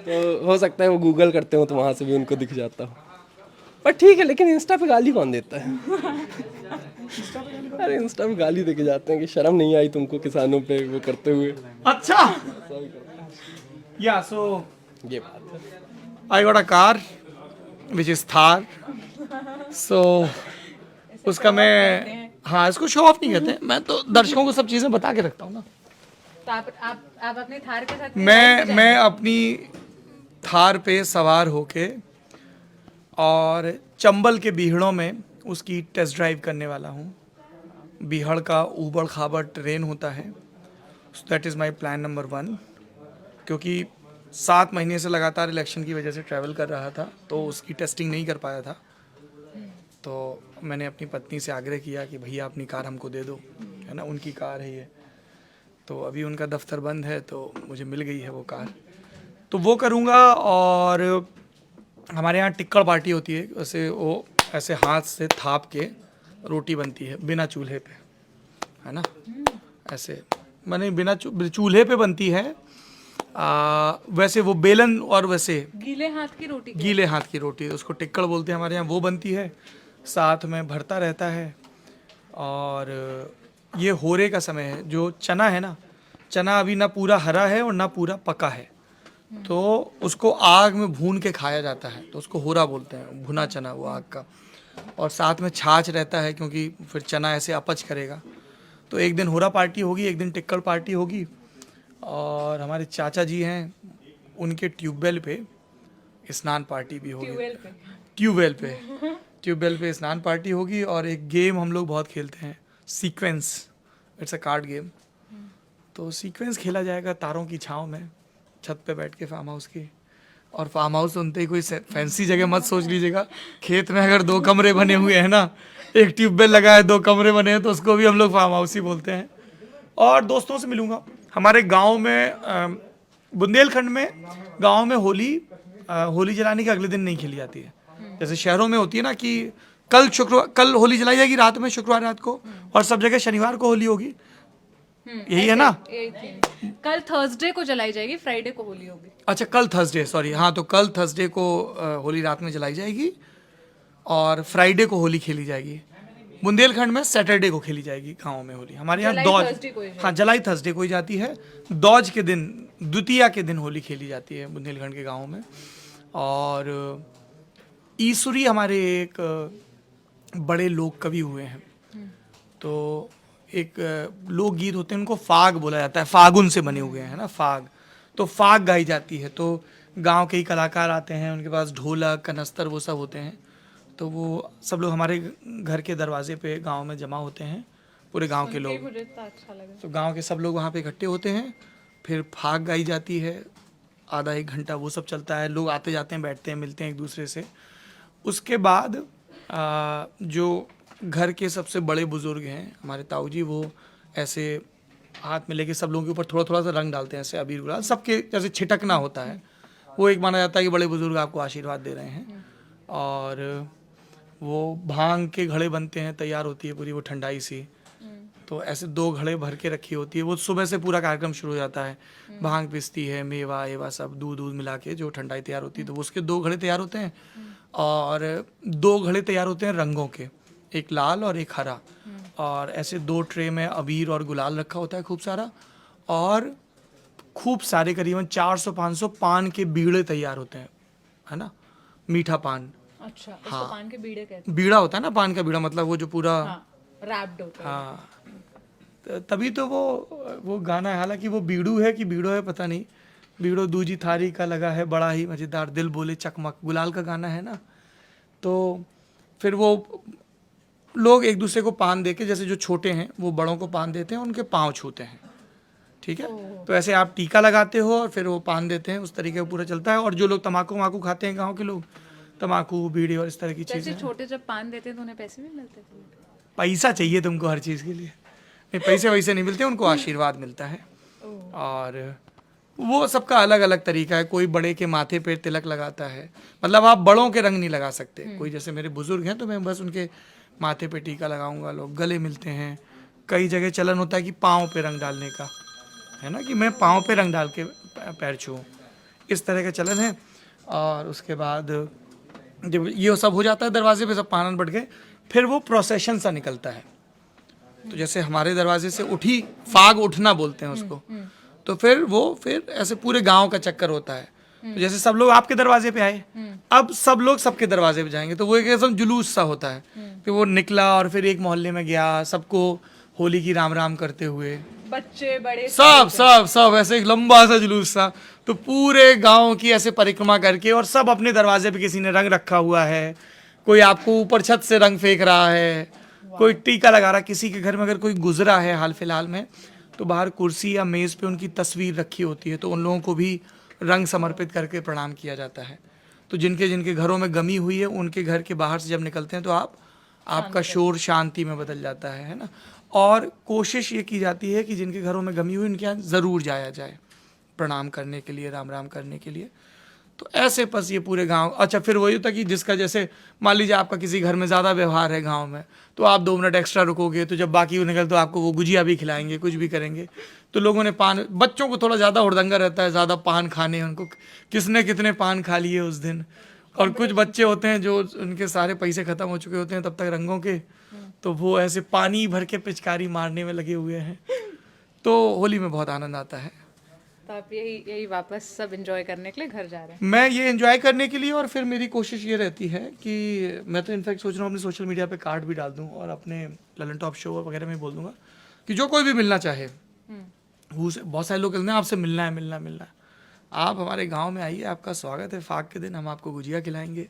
तो हो सकता है वो गूगल करते हो तो वहाँ से भी उनको दिख जाता हो। पर ठीक है, लेकिन इंस्टा पे गाली कौन देता है? अरे इंस्टा पे गाली देके जाते हैं कि शर्म नहीं आई तुमको किसानों पे वो करते हुए। अच्छा, या सो ये बात है। I got a car which is Thar, so उसका मैं, हाँ, इसको शो ऑफ नहीं कहते, मैं तो दर्शकों को सब चीजें बता के रखता हूँ ना। तो आप अपने थार के साथ मैं अपनी थार पे सवार होके और चंबल के बीहड़ों में उसकी टेस्ट ड्राइव करने वाला हूँ। बीहड़ का ऊबड़ खाबड़ ट्रेन होता है, so that is my plan number 1। क्योंकि 7 महीने से लगातार इलेक्शन की वजह से ट्रैवल कर रहा था, तो उसकी टेस्टिंग नहीं कर पाया था, तो मैंने अपनी पत्नी से आग्रह किया कि भैया अपनी कार हमको दे दो, है ना, उनकी कार है ये। तो अभी उनका दफ्तर बंद है, तो मुझे मिल गई है वो कार, तो वो करूँगा। और हमारे यहाँ टिक्कड़ पार्टी होती है, वैसे वो ऐसे हाथ से थाप के रोटी बनती है बिना चूल्हे पे, है ना, ऐसे माने बिना चूल्हे पे बनती है। वैसे वो बेलन और वैसे गीले हाथ की रोटी गीले हाथ की रोटी, उसको टिक्कड़ बोलते हैं हमारे यहाँ, वो बनती है, साथ में भरता रहता है। और ये होरे का समय है, जो चना है ना, चना अभी ना पूरा हरा है और ना पूरा पका है, तो उसको आग में भून के खाया जाता है, तो उसको होरा बोलते हैं, भुना चना वो आग का। और साथ में छाछ रहता है, क्योंकि फिर चना ऐसे अपच करेगा। तो एक दिन होरा पार्टी होगी, एक दिन टिक्कड़ पार्टी होगी। और हमारे चाचा जी हैं, उनके ट्यूबवेल पे स्नान पार्टी भी होगी। ट्यूबवेल पे स्नान पार्टी होगी। और एक गेम हम लोग बहुत खेलते हैं, sequence, it's a card game. तो सीक्वेंस खेला जाएगा तारों की छाँव में, छत पे बैठ के फार्म हाउस की। और फार्म हाउस सुनते ही कोई फैंसी जगह मत सोच लीजिएगा। खेत में अगर 2 कमरे बने हुए हैं ना, एक ट्यूबवेल लगा है, 2 कमरे बने हैं, तो उसको भी हम लोग फार्म हाउस ही बोलते हैं। और दोस्तों से मिलूंगा। हमारे गांव में बुंदेलखंड में गांव में होली जलाने के अगले दिन नहीं खेली जाती है। जैसे शहरों में होती है ना कि कल होली जलाई जाएगी रात में, शुक्रवार रात को, और सब जगह शनिवार को होली होगी, यही है ना। कल थर्सडे को जलाई जाएगी, फ्राइडे को होली होगी। अच्छा, कल थर्सडे, सॉरी, हाँ, तो कल थर्सडे को होली रात में जलाई जाएगी और फ्राइडे को होली खेली जाएगी। बुंदेलखंड में सैटरडे को खेली जाएगी गाँव में होली। हमारे यहाँ जलाई थर्सडे को ही जाती है। दौज के दिन, द्वितीया के दिन होली खेली जाती है बुंदेलखंड के गाँव में। और ईसुरी हमारे एक बड़े लोक कवि हुए हैं, तो एक लोकगीत होते हैं, उनको फाग बोला जाता है, फागुन से बने हुए हैं ना, फाग। तो फाग गाई जाती है, तो गांव के ही कलाकार आते हैं, उनके पास ढोलक, कनस्तर, वो सब होते हैं। तो वो सब लोग हमारे घर के दरवाजे पे गांव में जमा होते हैं, पूरे गांव के लोग। मुझे इतना अच्छा लगा। तो गांव के सब लोग वहाँ पे इकट्ठे होते हैं, फिर फाग गाई जाती है, आधा 1 घंटा वो सब चलता है। लोग आते जाते हैं, बैठते हैं, मिलते हैं एक दूसरे से। उसके बाद जो घर के सबसे बड़े बुजुर्ग हैं हमारे ताऊ जी, वो ऐसे हाथ में लेके सब लोगों के ऊपर थोड़ा थोड़ा सा रंग डालते हैं, ऐसे अबीर गुलाल, सबके जैसे छिटकना होता है। वो एक माना जाता है कि बड़े बुजुर्ग आपको आशीर्वाद दे रहे हैं। और वो भांग के घड़े बनते हैं, तैयार होती है पूरी वो ठंडाई सी, तो ऐसे 2 घड़े भर के रखी होती है। वो सुबह से पूरा कार्यक्रम शुरू हो जाता है, भांग पिसती है, मेवा एवा सब दूध मिला के जो ठंडाई तैयार होती है, तो वो उसके 2 घड़े तैयार होते हैं। और 2 घड़े तैयार होते हैं रंगों के, एक लाल और एक हरा। और ऐसे 2 ट्रे में अबीर और गुलाल रखा होता है खूब सारा। और खूब सारे करीबन 400-500 पान के बीड़े तैयार होते हैं, है ना, मीठा पान। अच्छा, उसको पान के बीड़े कहते हैं। बीड़ा होता है ना, पान का बीड़ा, मतलब वो जो पूरा रैप्ड होता है। हाँ, तभी तो वो गाना है, हालांकि वो बीड़ू है कि बीड़ो है पता नहीं। बीड़ो दूजी थारी का लगा है बड़ा ही मज़ेदार, दिल बोले चकमक, गुलाल का गाना है ना। तो फिर वो लोग एक दूसरे को पान देके, जैसे जो छोटे हैं वो बड़ों को पान देते हैं, उनके पाँव छूते हैं, ठीक है। तो ऐसे आप टीका लगाते हो और फिर वो पान देते हैं, उस तरीके का पूरा चलता है। और जो लोग तम्बाकू वम्बाकू खाते हैं गाँव के लोग, तम्बाकू, बीड़ी और इस तरह की चीज़ें। छोटे जब पान देते हैं तो उन्हें पैसे भी मिलते थे? पैसा चाहिए तुमको हर चीज़ के लिए, नहीं पैसे वैसे नहीं मिलते, उनको आशीर्वाद मिलता है। और वो सबका अलग अलग तरीका है। कोई बड़े के माथे पे तिलक लगाता है, मतलब आप बड़ों के रंग नहीं लगा सकते। कोई जैसे मेरे बुजुर्ग हैं तो मैं बस उनके माथे पे टीका लगाऊंगा। लोग गले मिलते हैं। कई जगह चलन होता है कि पाँव पे रंग डालने का, है ना, कि मैं पाँव पे रंग डाल के पैर छूऊं, इस तरह का चलन है। और उसके बाद जब ये सब हो जाता है, दरवाजे पे सब पानन बढ़ गए, फिर वो प्रोसेशन सा निकलता है। तो जैसे हमारे दरवाजे से उठी, फाग उठना बोलते हैं उसको, तो फिर ऐसे पूरे गांव का चक्कर होता है। तो जैसे सब लोग आपके दरवाजे पे आए, अब सब लोग सबके दरवाजे पे जाएंगे, तो वो एक ऐसा जुलूस सा होता है कि वो निकला और फिर एक मोहल्ले में गया, सबको होली की राम राम करते हुए, बच्चे बड़े सब ऐसे एक लंबा सा जुलूस सा। तो पूरे गांव की ऐसे परिक्रमा करके, और सब अपने दरवाजे पे किसी ने रंग रखा हुआ है, कोई आपको ऊपर छत से रंग फेंक रहा है, कोई टीका लगा रहा। किसी के घर में अगर कोई गुजरा है हाल फिलहाल में, तो बाहर कुर्सी या मेज़ पे उनकी तस्वीर रखी होती है, तो उन लोगों को भी रंग समर्पित करके प्रणाम किया जाता है। तो जिनके जिनके घरों में गमी हुई है, उनके घर के बाहर से जब निकलते हैं तो आपका शोर शांति में बदल जाता है ना। और कोशिश ये की जाती है कि जिनके घरों में गमी हुई उनके यहाँ ज़रूर जाया जाए, प्रणाम करने के लिए, राम राम करने के लिए। तो ऐसे बस ये पूरे गांव। अच्छा, फिर वही होता कि जिसका जैसे मान लीजिए आपका किसी घर में ज़्यादा व्यवहार है गांव में, तो आप 2 मिनट एक्स्ट्रा रुकोगे, तो जब बाकी निकल तो आपको वो गुजिया भी खिलाएंगे, कुछ भी करेंगे। तो लोगों ने पान, बच्चों को थोड़ा ज़्यादा हुड़दंगा रहता है, ज़्यादा पान खाने, उनको किसने कितने पान खा लिए उस दिन। और कुछ बच्चे होते हैं जो उनके सारे पैसे ख़त्म हो चुके होते हैं तब तक रंगों के, तो वो ऐसे पानी भर के पिचकारी मारने में लगे हुए हैं। तो होली में बहुत आनंद आता है। तो आप यही वापस सब एंजॉय करने के लिए घर जा रहे हैं? मैं ये एंजॉय करने के लिए, और फिर मेरी कोशिश ये रहती है कि मैं तो इनफैक्ट सोच रहा हूँ अपने सोशल मीडिया पे कार्ड भी डाल दूँ और अपने ललन टॉप शो वगैरह में बोल दूंगा कि जो कोई भी मिलना चाहे, बहुत सारे लोग कहते हैं आपसे मिलना है, मिलना मिलना है, आप हमारे गांव में आइए, आपका स्वागत है। फाग के दिन हम आपको गुजिया खिलाएंगे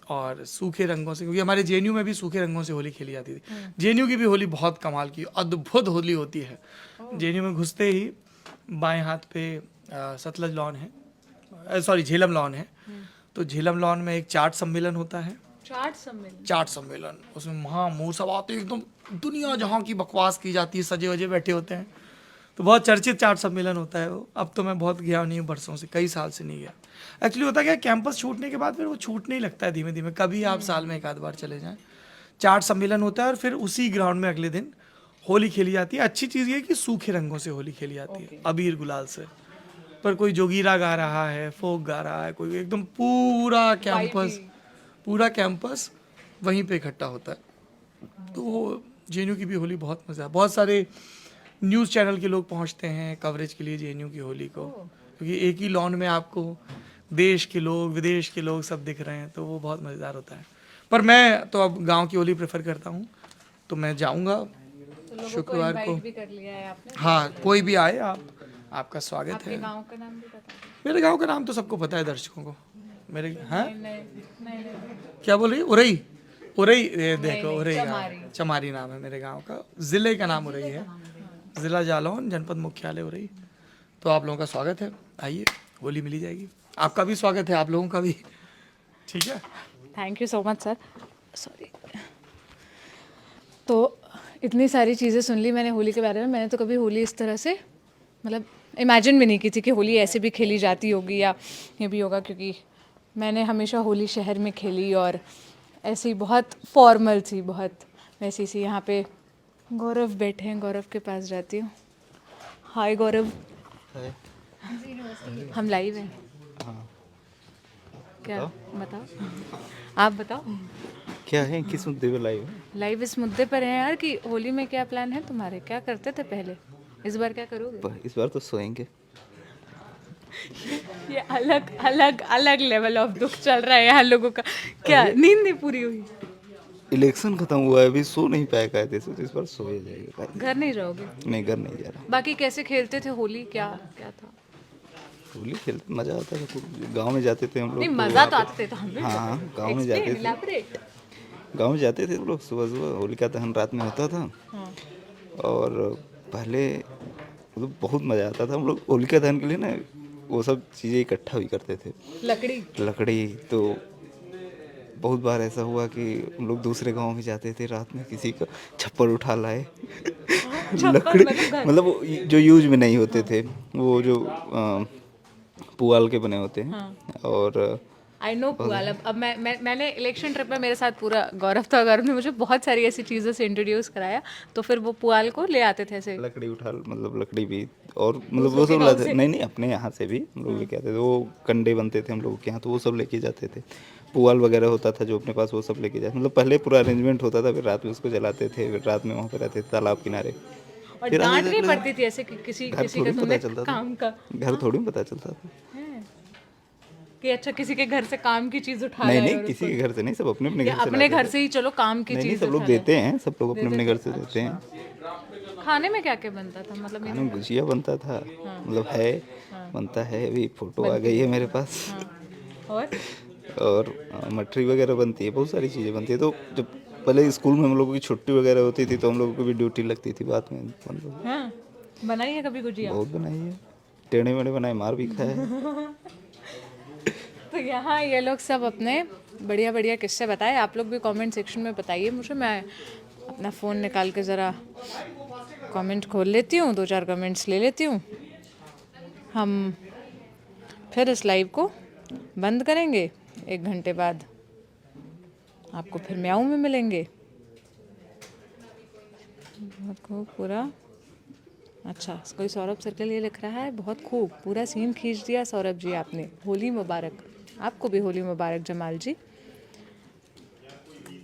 और सूखे रंगों से, क्योंकि हमारे जेएनयू में भी सूखे रंगों से होली खेली जाती थी। जेएनयू की भी होली बहुत कमाल की, अद्भुत होली होती है। जेएनयू में घुसते ही बाएं हाथ पे सतलज लॉन है, सॉरी झेलम लॉन है। तो झेलम लॉन में एक चाट सम्मेलन होता है। चाट सम्मेलन, उसमें महामूर सब आते हैं, एकदम दुनिया जहाँ की बकवास की जाती है, सजे वजे बैठे होते हैं। तो बहुत चर्चित चाट सम्मेलन होता है वो। अब तो मैं बहुत गया नहीं हूँ, बरसों से, कई साल से नहीं गया। एक्चुअली होता क्या है, कैंपस छूटने के बाद फिर वो छूटने ही लगता है धीमे धीमे, कभी आप साल में एक आध बार चले जाएं। चाट सम्मेलन होता है और फिर उसी ग्राउंड में अगले दिन होली खेली जाती है। अच्छी चीज़ ये है कि सूखे रंगों से होली खेली जाती है, अबीर गुलाल से। पर कोई जोगीरा गा रहा है, फोक गा रहा है, कोई एकदम पूरा कैंपस वहीं पे इकट्ठा होता है। तो जेएनयू की भी होली बहुत मज़ा है। बहुत सारे न्यूज़ चैनल के लोग पहुंचते हैं कवरेज के लिए जेएनयू की होली को, क्योंकि एक ही लॉन में आपको देश के लोग, विदेश के लोग सब दिख रहे हैं, तो वो बहुत मज़ेदार होता है। पर मैं तो अब गांव की होली प्रेफर करता हूं, तो मैं जाऊंगा शुक्रवार को। भी कर लिया है आपने? हाँ, कोई भी आए, आपका स्वागत आपके है। गांव का नाम भी बता? मेरे गांव का नाम तो सबको पता है, दर्शकों को। मेरे हाँ नहीं। क्या बोल रही? उरई, ये देखो उरई गाँव, चमारी नाम है मेरे गांव का। ज़िले का नाम उरई है, ज़िला जालौन, जनपद मुख्यालय उरई। तो आप लोगों का स्वागत है, आइए, होली मिली जाएगी। आपका भी स्वागत है, आप लोगों का भी। ठीक है, thank you so much sir. Sorry. तो इतनी सारी चीज़ें सुन ली मैंने होली के बारे में। मैंने तो कभी होली इस तरह से मतलब इमेजिन भी नहीं की थी कि होली ऐसे भी खेली जाती होगी या ये भी होगा, क्योंकि मैंने हमेशा होली शहर में खेली और ऐसी बहुत फॉर्मल थी, बहुत वैसी सी। यहाँ पे गौरव बैठे हैं, गौरव के पास जाती हूँ। हाय गौरव। हम लाइव हैं। क्या बताओ, आप बताओ क्या है, किस मुद्दे पे लाइव? लाइव इस मुद्दे पर है यार कि होली में क्या प्लान है तुम्हारे, क्या करते थे पहले, इस बार क्या करोगे? इस बार तो सोएंगे। ये अलग अलग अलग लेवल ऑफ दुख चल रहा है यहाँ लोगों का। क्या नींद नहीं पूरी हुई? इलेक्शन खत्म हुआ है, अभी सो नहीं पाया कहते थे, तो इस बार सोया जाएगा। घर नहीं रहोगे? नहीं, घर नहीं जा रहा। बाकी कैसे खेलते थे होली, क्या क्या था? होली खेलते मजा आता था, गांव में जाते थे हम लोग। नहीं, मजा तो आते थे हमें। हाँ, गांव में जाते थे, गांव में जाते थे हम लोग। सुबह सुबह होलिका दहन रात में होता था। और पहले मतलब बहुत मजा आता था। हम लोग होलिका दहन के लिए ना वो सब चीज़ें इकट्ठा भी करते थे। लकड़ी तो बहुत बार ऐसा हुआ कि हम लोग दूसरे गांव में जाते थे, रात में किसी का छप्पर उठा लाए। लकड़ी मतलब जो यूज में नहीं होते थे, वो जो पुआल के बने होते हैं। और आई नो पुआल। अब मैंने इलेक्शन ट्रिप में मेरे साथ पूरा गौरव था, गौरव ने मुझे बहुत सारी ऐसी चीज़ों से इंट्रोड्यूस कराया। तो फिर वो पुआल को ले आते थे ऐसे, लकड़ी उठा, मतलब लकड़ी भी, और मतलब वो सब लाते। नहीं, अपने यहाँ से भी हम लोग लेके आते थे। वो कंडे बनते थे हम लोगों के यहाँ, तो वो सब लेके जाते थे। पुआल वगैरह होता था जो अपने पास, वो सब लेके जाते। मतलब पहले पूरा अरेंजमेंट होता था, फिर रात में उसको जलाते थे, फिर रात में वहाँ पे रहते थे तालाब किनारे। और डांट नहीं पड़ती थी ऐसे कि किसी का तुमने काम का? घर थोड़ी पता चलता था कि अच्छा किसी के घर से काम की चीज उठा नहीं, किसी के घर से नहीं, सब अपने अपने घर से। अपने घर से ही चलो काम की चीज सब लोग देते हैं, सब लोग अपने अपने घर से देते हैं। खाने में क्या क्या बनता था? मतलब खाने में गुजिया बनता था, मतलब है, बनता है। अभी फोटो आ गई है मेरे पास। और मठरी वगैरह बनती है, बहुत सारी चीज़ें बनती है। तो जब पहले स्कूल में हम लोगों की छुट्टी वगैरह होती थी, तो हम लोगों को भी ड्यूटी लगती थी बाद में। बनाई है कभी गुजिया? बहुत बनाई है, टेढ़े मेढ़े बनाए, मार भी खाए। तो यहाँ ये लोग सब अपने बढ़िया बढ़िया किस्से बताए। आप लोग भी कमेंट सेक्शन में बताइए मुझे। मैं अपना फ़ोन निकाल के ज़रा कमेंट खोल लेती हूँ, 2-4 कमेंट्स ले लेती हूँ। हम फिर इस लाइव को बंद करेंगे, 1 घंटे बाद आपको फिर म्याऊं में मिलेंगे। बहुत खूब पूरा, अच्छा कोई सौरभ सर्कल ये लिख रहा है, बहुत खूब पूरा सीन खींच दिया सौरभ जी आपने, होली मुबारक। आपको भी होली मुबारक जमाल जी।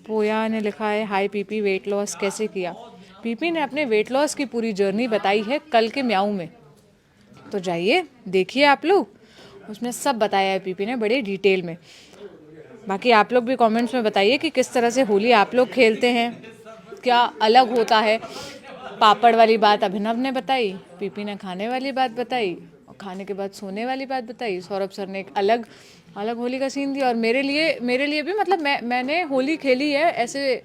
पोया ने लिखा है हाय पीपी, वेट लॉस कैसे किया। पीपी ने अपने वेट लॉस की पूरी जर्नी बताई है कल के म्याऊं में, तो जाइए देखिए आप लोग, उसमें सब बताया है पीपी ने बड़े डिटेल में। बाकी आप लोग भी कमेंट्स में बताइए कि किस तरह से होली आप लोग खेलते हैं, क्या अलग होता है। पापड़ वाली बात अभिनव ने बताई, पीपी ने खाने वाली बात बताई, और खाने के बाद सोने वाली बात बताई। सौरभ सर ने एक अलग होली का सीन दिया। और मेरे लिए भी मतलब मैंने होली खेली है ऐसे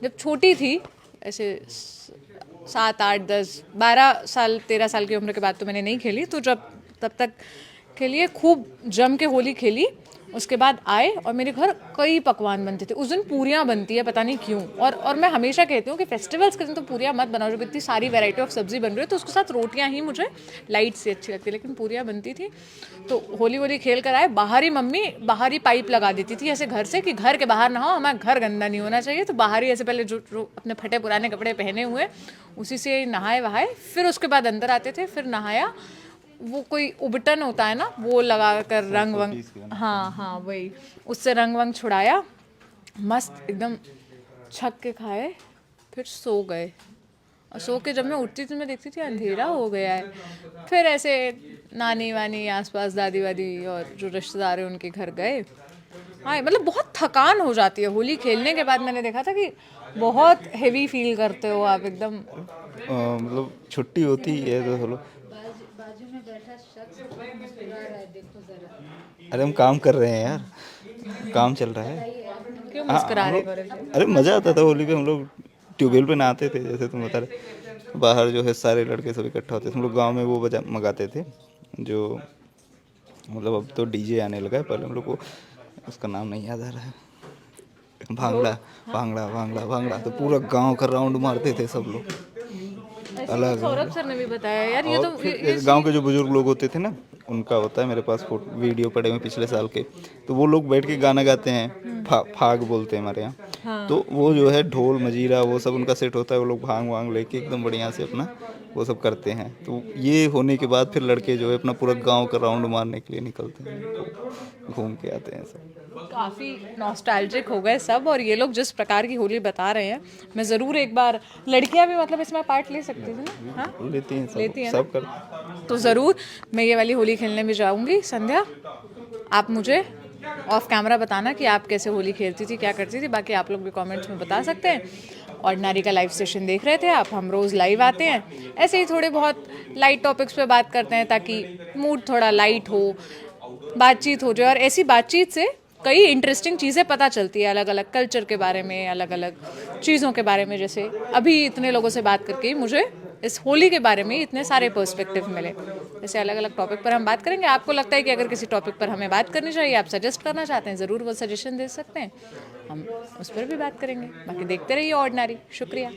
जब छोटी थी, ऐसे 7, 8, 10, 12 साल 13 साल की उम्र के बाद तो मैंने नहीं खेली, तो जब तब तक खेली है, खूब जम के होली खेली। उसके बाद आए और मेरे घर कई पकवान बनते थे। उस दिन पूरियाँ बनती है, पता नहीं क्यों। और मैं हमेशा कहती हूँ कि फेस्टिवल्स के दिन तो पूरियाँ मत बनाओ, जब इतनी सारी वैरायटी ऑफ सब्जी बन रही है तो उसके साथ रोटियाँ ही मुझे लाइट से अच्छी लगती है, लेकिन पूरियाँ बनती थी। तो होली खेल कर आए, बाहर ही मम्मी बाहर ही पाइप लगा देती थी ऐसे घर से कि घर के बाहर ना हो, हमारा घर गंदा नहीं होना चाहिए। तो बाहर ही ऐसे पहले जो अपने फटे पुराने कपड़े पहने हुए उसी से नहाए वहाए, फिर उसके बाद अंदर आते थे, फिर नहाया। वो कोई उबटन होता है ना, वो लगा कर रंग वंग, हाँ वही, उससे रंग वंग छुड़ाया, मस्त एकदम छक के खाए, फिर सो गए। और सो के जब मैं उठती थी मैं देखती थी अंधेरा हो गया है। फिर ऐसे नानी वानी आसपास दादी वादी और जो रिश्तेदार हैं उनके घर गए। हाँ मतलब बहुत थकान हो जाती है होली खेलने के बाद। मैंने देखा था कि बहुत हेवी फील करते हो आप एकदम। मतलब छुट्टी होती है तो चलो, अरे हम काम कर रहे हैं यार, काम चल रहा है। क्यों मुस्कुरा रहे हो? अरे मज़ा आता था होली पे, हम लोग ट्यूबवेल पे नहाते थे, जैसे तुम बता रहे। बाहर जो है सारे लड़के सब इकट्ठा होते थे, हम लोग गांव में वो बजा मंगाते थे, जो मतलब अब तो डीजे आने लगा है, पहले हम लोग को उसका नाम नहीं याद आ रहा है, भांगड़ा भांगड़ा भांगड़ा भांगड़ा। तो पूरा गांव का राउंड मारते थे सब लोग। अलग सौरभ सर ने भी बताया यार, ये तो गांव के जो बुजुर्ग लोग होते थे ना, उनका होता है मेरे पास वीडियो पड़े हुए पिछले साल के, तो वो लोग बैठ के गाना गाते हैं, फाग बोलते हैं हमारे यहाँ। हाँ। तो वो जो है ढोल मजीरा वो सब उनका सेट होता है, वो लोग भांग वांग लेके एकदम बढ़िया से अपना वो सब करते हैं। तो ये होने के बाद फिर लड़के जो है अपना पूरा गांव का राउंड मारने के लिए निकलते हैं, तो घूम के आते हैं सब। काफ़ी नॉस्टैल्जिक हो गए सब। और ये लोग जिस प्रकार की होली बता रहे हैं, मैं ज़रूर एक बार, लड़कियां भी मतलब इसमें पार्ट ले सकती थी ना? हाँ लेती हैं सब कर। तो ज़रूर मैं ये वाली होली खेलने भी जाऊंगी। संध्या, आप मुझे ऑफ कैमरा बताना कि आप कैसे होली खेलती थी, क्या करती थी। बाकी आप लोग भी कमेंट्स में बता सकते हैं। ऑर्डिनरी का लाइव सेशन देख रहे थे आप, हम रोज़ लाइव आते हैं, ऐसे ही थोड़े बहुत लाइट टॉपिक्स पे बात करते हैं ताकि मूड थोड़ा लाइट हो, बातचीत हो जाए। और ऐसी बातचीत से कई इंटरेस्टिंग चीज़ें पता चलती है, अलग अलग कल्चर के बारे में, अलग अलग चीज़ों के बारे में। जैसे अभी इतने लोगों से बात करके मुझे इस होली के बारे में इतने सारे पर्सपेक्टिव मिले। जैसे अलग अलग टॉपिक पर हम बात करेंगे। आपको लगता है कि अगर किसी टॉपिक पर हमें बात करनी चाहिए, आप सजेस्ट करना चाहते हैं, ज़रूर वो सजेशन दे सकते हैं, हम उस पर भी बात करेंगे। बाकी देखते रहिए ऑर्डिनरी। शुक्रिया।